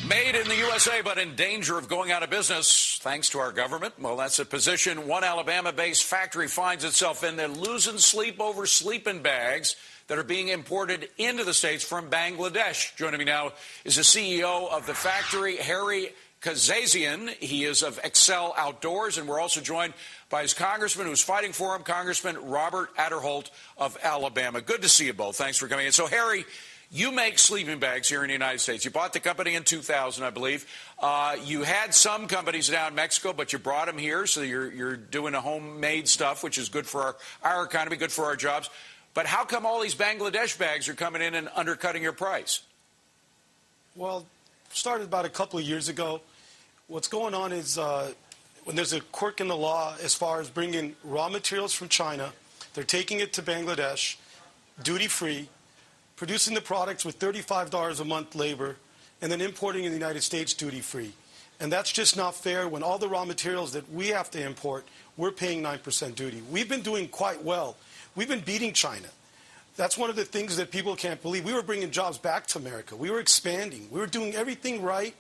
Made in the USA, but in danger of going out of business thanks to our government. Well, that's a position one Alabama-based factory finds itself in. They're losing sleep over sleeping bags that are being imported into the States from Bangladesh. Joining me now is the CEO of the factory, Harry Kazazian. He is of Exxel Outdoors, and we're also joined by his congressman who's fighting for him, Congressman Robert Aderholt of Alabama. Good to see you both. Thanks for coming in. So, Harry, you make sleeping bags here in the United States. You bought the company in 2000, I believe. You had some companies down in Mexico, but you brought them here, so you're doing a homemade stuff, which is good for our economy, good for our jobs. But how come all these Bangladesh bags are coming in and undercutting your price? Well, started about a couple of years ago. What's going on is when there's a quirk in the law as far as bringing raw materials from China, they're taking it to Bangladesh, duty-free, producing the products with $35 a month labor, and then importing in the United States duty-free. And that's just not fair when all the raw materials that we have to import, we're paying 9% duty. We've been doing quite well. We've been beating China. That's one of the things that people can't believe. We were bringing jobs back to America. We were expanding. We were doing everything right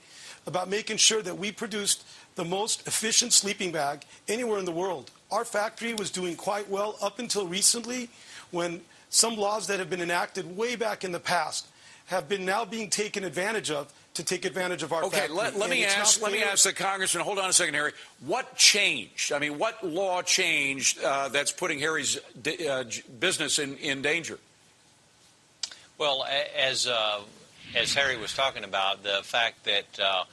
about making sure that we produced the most efficient sleeping bag anywhere in the world. Our factory was doing quite well up until recently, when some laws that have been enacted way back in the past have been now being taken advantage of to take advantage of our factory. Okay, let me ask the congressman, hold on a second, Harry. What changed? I mean, what law changed that's putting Harry's business in danger? Well, as Harry was talking about, the fact that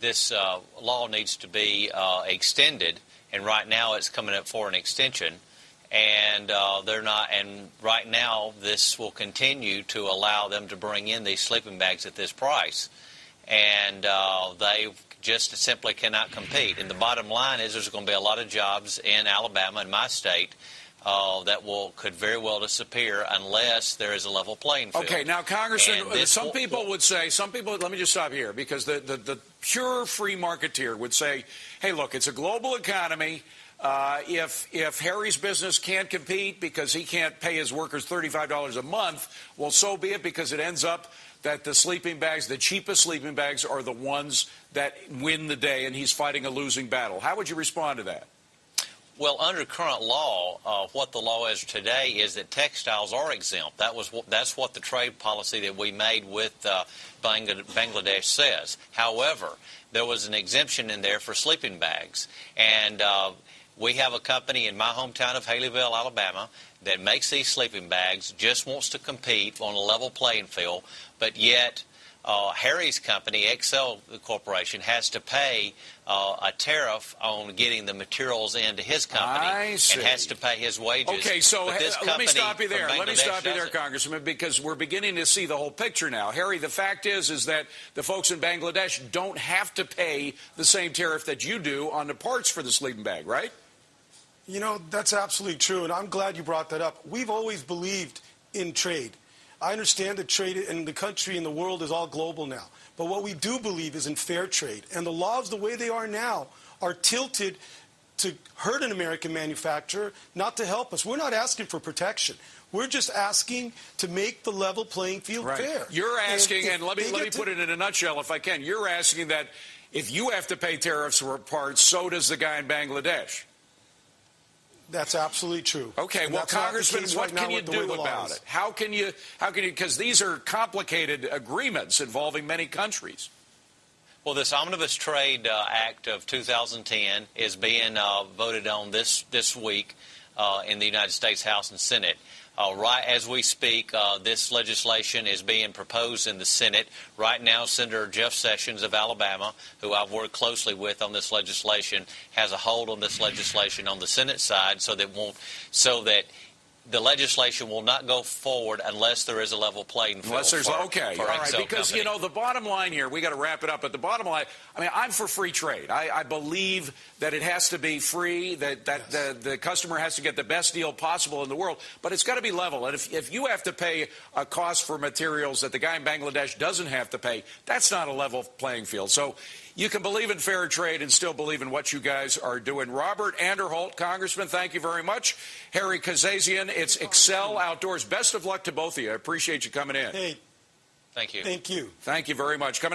this law needs to be extended, and right now it's coming up for an extension. And they're not. And right now, this will continue to allow them to bring in these sleeping bags at this price, and they just simply cannot compete. And the bottom line is, there's going to be a lot of jobs in Alabama, in my state, that could very well disappear unless there is a level playing field. Okay, now, Congressman, some people would say, let me just stop here, because the pure free marketeer would say, hey, look, it's a global economy. If Harry's business can't compete because he can't pay his workers $35 a month, well, so be it, because it ends up that the sleeping bags, the cheapest sleeping bags, are the ones that win the day, and he's fighting a losing battle. How would you respond to that? Well, under current law, what the law is today is that textiles are exempt. That's what the trade policy that we made with Bangladesh says. However, there was an exemption in there for sleeping bags, and we have a company in my hometown of Haleyville, Alabama, that makes these sleeping bags, just wants to compete on a level playing field, but yet Harry's company, Exxel Corporation, has to pay a tariff on getting the materials into his company and has to pay his wages. Okay, so let me stop you there. Congressman, because we're beginning to see the whole picture now. Harry, the fact is that the folks in Bangladesh don't have to pay the same tariff that you do on the parts for the sleeping bag, right? You know, that's absolutely true, and I'm glad you brought that up. We've always believed in trade. I understand that trade in the country and the world is all global now, but what we do believe is in fair trade, and the laws, the way they are now, are tilted to hurt an American manufacturer, not to help us. We're not asking for protection. We're just asking to make the level playing field fair. You're asking, and let me put it in a nutshell if I can, you're asking that if you have to pay tariffs for parts, so does the guy in Bangladesh. That's absolutely true. Okay, well, Congressman, what can you do about it? How can you, because these are complicated agreements involving many countries. Well, this Omnibus Trade Act of 2010 is being voted on this week in the United States House and Senate. Right as we speak, this legislation is being proposed in the Senate. Right now, Senator Jeff Sessions of Alabama, who I've worked closely with on this legislation, has a hold on this legislation on the Senate side so that the legislation will not go forward unless there is a level playing field. Unless there's okay, all right. Because company. You know, the bottom line here, we got to wrap it up. But the bottom line, I mean, I'm for free trade. I believe that it has to be free, that the customer has to get the best deal possible in the world. But it's got to be level. And if you have to pay a cost for materials that the guy in Bangladesh doesn't have to pay, that's not a level playing field. So you can believe in fair trade and still believe in what you guys are doing. Robert Aderholt, Congressman, thank you very much. Harry Kazazian, it's Exxel Outdoors. Best of luck to both of you. I appreciate you coming in. Hey, thank you. Thank you. Thank you very much. Coming up.